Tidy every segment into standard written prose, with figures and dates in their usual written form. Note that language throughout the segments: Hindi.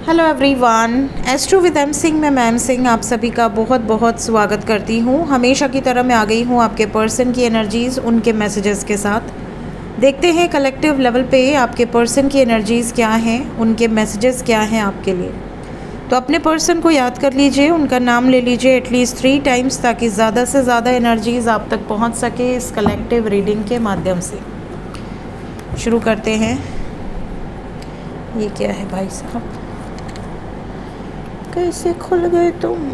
Hello everyone, astro with M Singh में मैम सिंह आप सभी का बहुत बहुत स्वागत करती हूँ। हमेशा की तरह मैं आ गई हूँ आपके पर्सन की एनर्जीज़, उनके मैसेजेस के साथ। देखते हैं कलेक्टिव लेवल पे आपके पर्सन की एनर्जीज़ क्या हैं, उनके मैसेजेस क्या हैं आपके लिए। तो अपने पर्सन को याद कर लीजिए, उनका नाम ले लीजिए एटलीस्ट 3 टाइम्स, ताकि ज़्यादा से ज़्यादा एनर्जीज़ आप तक पहुँच सके इस कलेक्टिव रीडिंग के माध्यम से। शुरू करते हैं। ये क्या है भाई साहब, कैसे खुल गए तुम?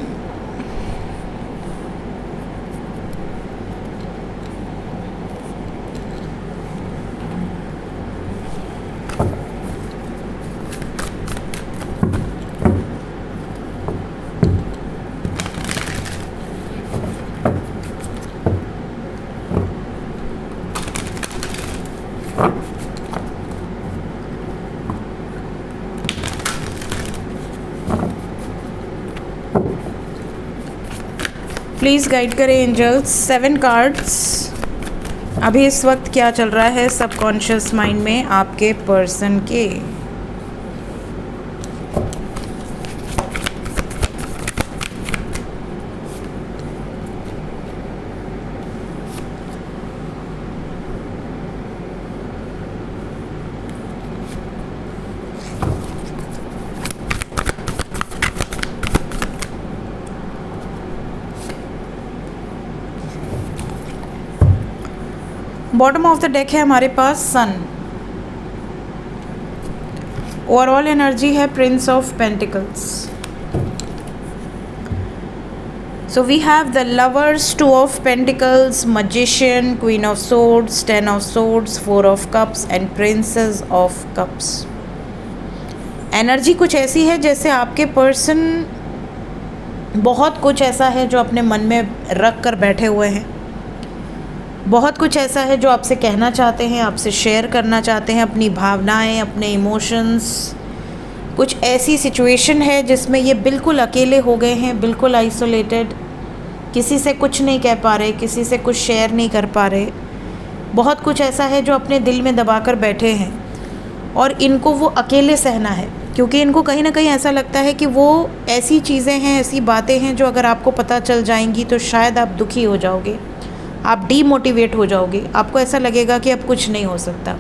प्लीज़ गाइड करें एंजल्स। 7 कार्ड्स। अभी इस वक्त क्या चल रहा है सबकॉन्शियस माइंड में आपके पर्सन के? बॉटम ऑफ द डेक है हमारे पास सन। ओवरऑल एनर्जी है prince of pentacles. So we have the lovers, 2 of pentacles, magician, queen of swords, 10 of swords, 4 of cups and princess of cups. Energy कुछ ऐसी है जैसे आपके पर्सन बहुत कुछ ऐसा है जो अपने मन में रख कर बैठे हुए हैं। बहुत कुछ ऐसा है जो आपसे कहना चाहते हैं, आपसे शेयर करना चाहते हैं, अपनी भावनाएं, अपने इमोशंस। कुछ ऐसी सिचुएशन है जिसमें ये बिल्कुल अकेले हो गए हैं, बिल्कुल आइसोलेटेड, किसी से कुछ नहीं कह पा रहे, किसी से कुछ शेयर नहीं कर पा रहे। बहुत कुछ ऐसा है जो अपने दिल में दबा कर बैठे हैं और इनको वो अकेले सहना है, क्योंकि इनको कहीं ना कहीं ऐसा लगता है कि वो ऐसी चीज़ें हैं, ऐसी बातें हैं जो अगर आपको पता चल जाएंगी तो शायद आप दुखी हो जाओगे, आप डीमोटिवेट हो जाओगे, आपको ऐसा लगेगा कि अब कुछ नहीं हो सकता।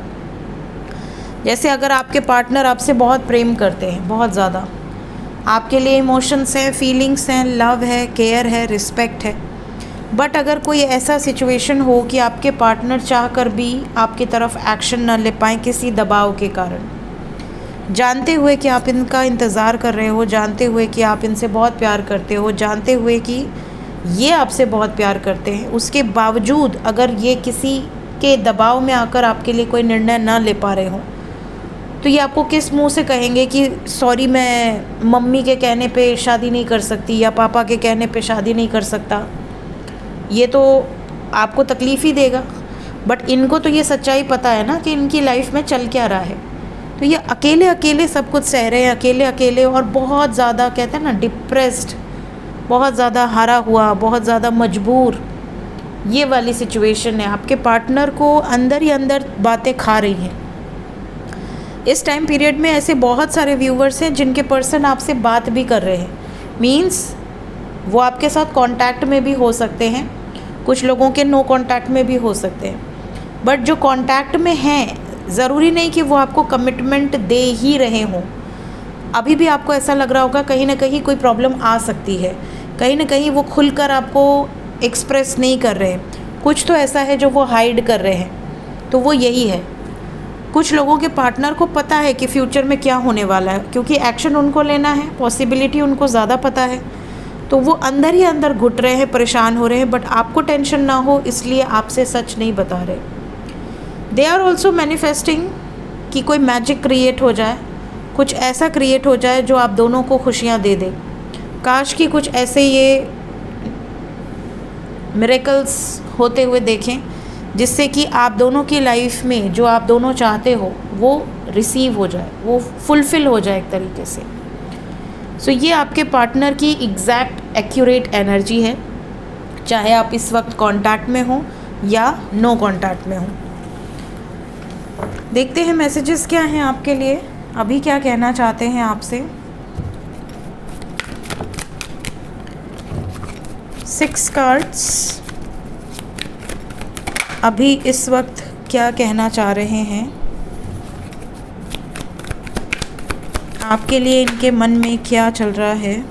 जैसे अगर आपके पार्टनर आपसे बहुत प्रेम करते हैं, बहुत ज़्यादा, आपके लिए इमोशंस हैं, फीलिंग्स हैं, लव है, केयर है, रिस्पेक्ट है, बट अगर कोई ऐसा सिचुएशन हो कि आपके पार्टनर चाह कर भी आपकी तरफ एक्शन न ले पाएँ किसी दबाव के कारण, जानते हुए कि आप इनका इंतज़ार कर रहे हो, जानते हुए कि आप इनसे बहुत प्यार करते हो, जानते हुए कि ये आपसे बहुत प्यार करते हैं, उसके बावजूद अगर ये किसी के दबाव में आकर आपके लिए कोई निर्णय ना ले पा रहे हो, तो ये आपको किस मुंह से कहेंगे कि सॉरी मैं मम्मी के कहने पे शादी नहीं कर सकती या पापा के कहने पे शादी नहीं कर सकता। ये तो आपको तकलीफ़ ही देगा, बट इनको तो ये सच्चाई पता है ना कि इनकी लाइफ में चल क्या रहा है। तो ये अकेले अकेले सब कुछ सह रहे हैं, अकेले अकेले, और बहुत ज़्यादा कहते हैं ना डिप्रेस्ड, बहुत ज़्यादा हारा हुआ, बहुत ज़्यादा मजबूर, ये वाली सिचुएशन है। आपके पार्टनर को अंदर ही अंदर बातें खा रही हैं। इस टाइम पीरियड में ऐसे बहुत सारे व्यूवर्स हैं जिनके पर्सन आपसे बात भी कर रहे हैं, मींस वो आपके साथ कांटेक्ट में भी हो सकते हैं, कुछ लोगों के नो कांटेक्ट में भी हो सकते हैं, बट जो कांटेक्ट में हैं ज़रूरी नहीं कि वो आपको कमिटमेंट दे ही रहे हों। अभी भी आपको ऐसा लग रहा होगा कहीं ना कहीं कोई प्रॉब्लम आ सकती है, कहीं ना कहीं वो खुलकर आपको एक्सप्रेस नहीं कर रहे, कुछ तो ऐसा है जो वो हाइड कर रहे हैं। तो वो यही है, कुछ लोगों के पार्टनर को पता है कि फ्यूचर में क्या होने वाला है, क्योंकि एक्शन उनको लेना है, पॉसिबिलिटी उनको ज़्यादा पता है, तो वो अंदर ही अंदर घुट रहे हैं, परेशान हो रहे हैं, बट आपको टेंशन ना हो इसलिए आपसे सच नहीं बता रहे। दे आर ऑल्सो मैनिफेस्टिंग कि कोई मैजिक क्रिएट हो जाए, कुछ ऐसा क्रिएट हो जाए जो आप दोनों को खुशियाँ दे दे। काश कि कुछ ऐसे ये मिरेकल्स होते हुए देखें जिससे कि आप दोनों की लाइफ में जो आप दोनों चाहते हो वो रिसीव हो जाए, वो फुलफ़िल हो जाए एक तरीके से। सो ये आपके पार्टनर की एग्जैक्ट एक्यूरेट एनर्जी है, चाहे आप इस वक्त कांटेक्ट में हो या नो कांटेक्ट में हो। देखते हैं मैसेजेस क्या हैं आपके लिए, अभी क्या कहना चाहते हैं आपसे। 6 कार्ड्स अभी इस वक्त क्या कहना चाह रहे हैं आपके लिए, इनके मन में क्या चल रहा है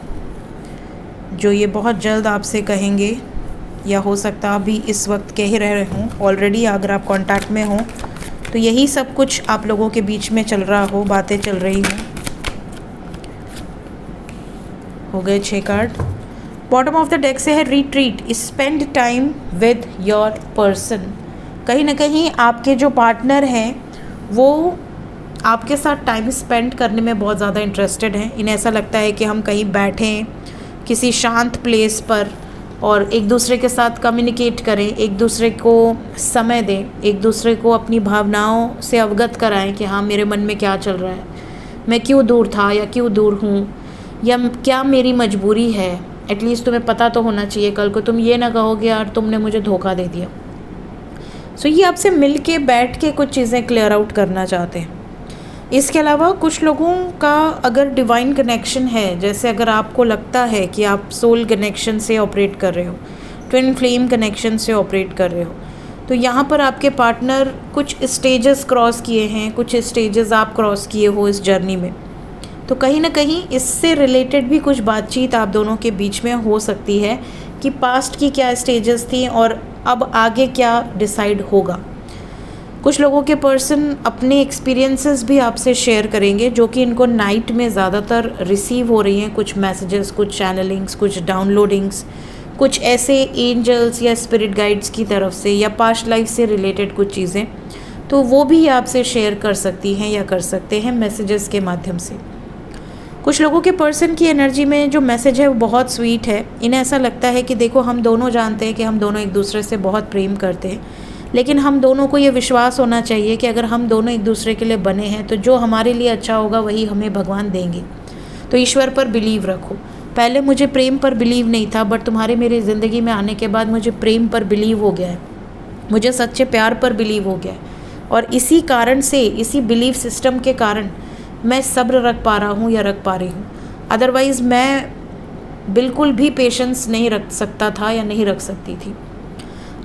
जो ये बहुत जल्द आपसे कहेंगे, या हो सकता अभी इस वक्त कह ही रहे हों ऑलरेडी। अगर आप कांटेक्ट में हो तो यही सब कुछ आप लोगों के बीच में चल रहा हो, बातें चल रही हों। हो गए 6 card. Bottom of the deck से है retreat, spend time with your person. कहीं ना कहीं आपके जो पार्टनर हैं वो आपके साथ टाइम स्पेंड करने में बहुत ज़्यादा इंटरेस्टेड हैं। इन्हें ऐसा लगता है कि हम कहीं बैठें किसी शांत प्लेस पर और एक दूसरे के साथ कम्युनिकेट करें, एक दूसरे को समय दें, एक दूसरे को अपनी भावनाओं से अवगत कराएं कि हाँ मेरे मन में क्या चल रहा है, मैं क्यों दूर था या क्यों दूर हूँ, या क्या मेरी मजबूरी है। एटलीस्ट तुम्हें पता तो होना चाहिए, कल को तुम ये ना कहोगे यार तुमने मुझे धोखा दे दिया। सो ये आपसे मिल के बैठ के कुछ चीज़ें क्लियर आउट करना चाहते हैं। इसके अलावा कुछ लोगों का अगर डिवाइन कनेक्शन है, जैसे अगर आपको लगता है कि आप सोल कनेक्शन से ऑपरेट कर रहे हो, ट्विन फ्लेम कनेक्शन से ऑपरेट कर रहे हो, तो यहाँ पर आपके पार्टनर कुछ स्टेजेस क्रॉस किए हैं, कुछ स्टेजेस आप क्रॉस किए हो इस जर्नी में, तो कहीं ना कहीं इससे रिलेटेड भी कुछ बातचीत आप दोनों के बीच में हो सकती है कि पास्ट की क्या स्टेजेस थी और अब आगे क्या डिसाइड होगा। कुछ लोगों के पर्सन अपने एक्सपीरियंसेस भी आपसे शेयर करेंगे जो कि इनको नाइट में ज़्यादातर रिसीव हो रही हैं, कुछ मैसेजेस, कुछ चैनलिंग्स, कुछ डाउनलोडिंग्स, कुछ ऐसे एंजल्स या स्पिरिट गाइड्स की तरफ से, या पास्ट लाइफ से रिलेटेड कुछ चीज़ें, तो वो भी आपसे शेयर कर सकती हैं या कर सकते हैं मैसेजेस के माध्यम से। कुछ लोगों के पर्सन की एनर्जी में जो मैसेज है वो बहुत स्वीट है। इन्हें ऐसा लगता है कि देखो हम दोनों जानते हैं कि हम दोनों एक दूसरे से बहुत प्रेम करते हैं, लेकिन हम दोनों को ये विश्वास होना चाहिए कि अगर हम दोनों एक दूसरे के लिए बने हैं तो जो हमारे लिए अच्छा होगा वही हमें भगवान देंगे। तो ईश्वर पर बिलीव रखो। पहले मुझे प्रेम पर बिलीव नहीं था, बट तुम्हारे मेरी ज़िंदगी में आने के बाद मुझे प्रेम पर बिलीव हो गया है, मुझे सच्चे प्यार पर बिलीव हो गया है, और इसी कारण से, इसी बिलीव सिस्टम के कारण मैं सब्र रख पा रहा हूँ या रख पा रही हूँ। अदरवाइज़ मैं बिल्कुल भी पेशेंस नहीं रख सकता था या नहीं रख सकती थी।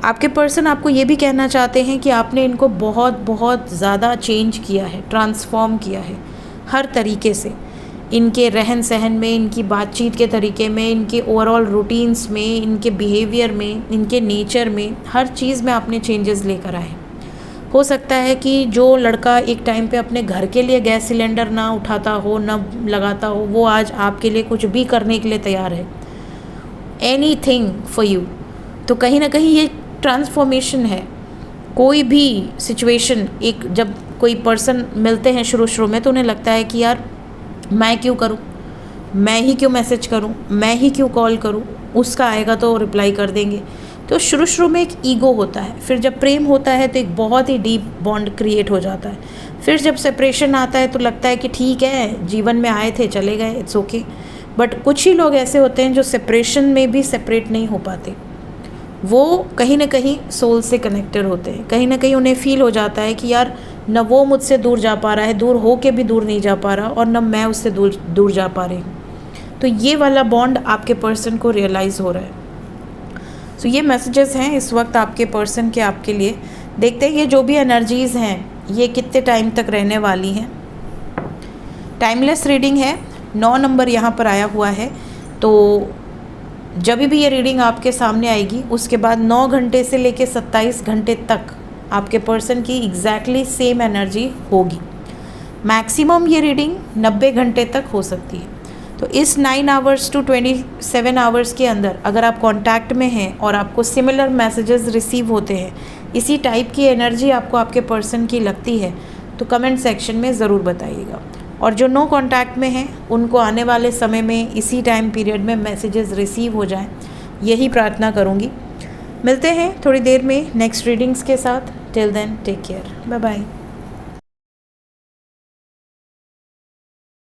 आपके पर्सन आपको ये भी कहना चाहते हैं कि आपने इनको बहुत बहुत ज़्यादा चेंज किया है, ट्रांसफॉर्म किया है हर तरीके से, इनके रहन सहन में, इनकी बातचीत के तरीके में, इनके ओवरऑल रूटीन्स में, इनके बिहेवियर में, इनके नेचर में, हर चीज़ में आपने चेंजेस लेकर आए। हो सकता है कि जो लड़का एक टाइम पे अपने घर के लिए गैस सिलेंडर ना उठाता हो, ना लगाता हो, वो आज आपके लिए कुछ भी करने के लिए तैयार है, एनीथिंग फॉर यू। तो कहीं ना कहीं ये ट्रांसफॉर्मेशन है। कोई भी सिचुएशन, एक जब कोई पर्सन मिलते हैं शुरू में तो उन्हें लगता है कि यार मैं क्यों करूं, मैं ही क्यों मैसेज करूं, मैं ही क्यों कॉल करूं, उसका आएगा तो रिप्लाई कर देंगे। तो शुरू में एक ईगो होता है, फिर जब प्रेम होता है तो एक बहुत ही डीप बॉन्ड क्रिएट हो जाता है। फिर जब सेपरेशन आता है तो लगता है कि ठीक है, जीवन में आए थे चले गए, इट्स ओके। बट कुछ ही लोग ऐसे होते हैं जो सेपरेशन में भी सेपरेट नहीं हो पाते, वो कहीं ना कहीं सोल से कनेक्टेड होते हैं। कहीं ना कहीं उन्हें फील हो जाता है कि यार न वो मुझसे दूर जा पा रहा है, दूर हो के भी दूर नहीं जा पा रहा, और न मैं उससे दूर जा पा रही हूँ। तो ये वाला बॉन्ड आपके पर्सन को रियलाइज़ हो रहा है। सो ये मैसेजेस हैं इस वक्त आपके पर्सन के आपके लिए। देखते हैं ये जो भी एनर्जीज़ हैं ये कितने टाइम तक रहने वाली हैं। टाइमलेस रीडिंग है, 9 नंबर यहाँ पर आया हुआ है। तो जब भी ये रीडिंग आपके सामने आएगी उसके बाद 9 घंटे से लेकर 27 घंटे तक आपके पर्सन की एग्जैक्टली सेम एनर्जी होगी। मैक्सिमम ये रीडिंग 90 घंटे तक हो सकती है। तो इस 9 आवर्स टू 27 आवर्स के अंदर अगर आप कांटेक्ट में हैं और आपको सिमिलर मैसेजेस रिसीव होते हैं, इसी टाइप की एनर्जी आपको आपके पर्सन की लगती है, तो कमेंट सेक्शन में ज़रूर बताइएगा। और जो नो कांटेक्ट में हैं उनको आने वाले समय में इसी टाइम पीरियड में मैसेजेस रिसीव हो जाएं, यही प्रार्थना करूँगी। मिलते हैं थोड़ी देर में नेक्स्ट रीडिंग्स के साथ। Till then take care, bye bye.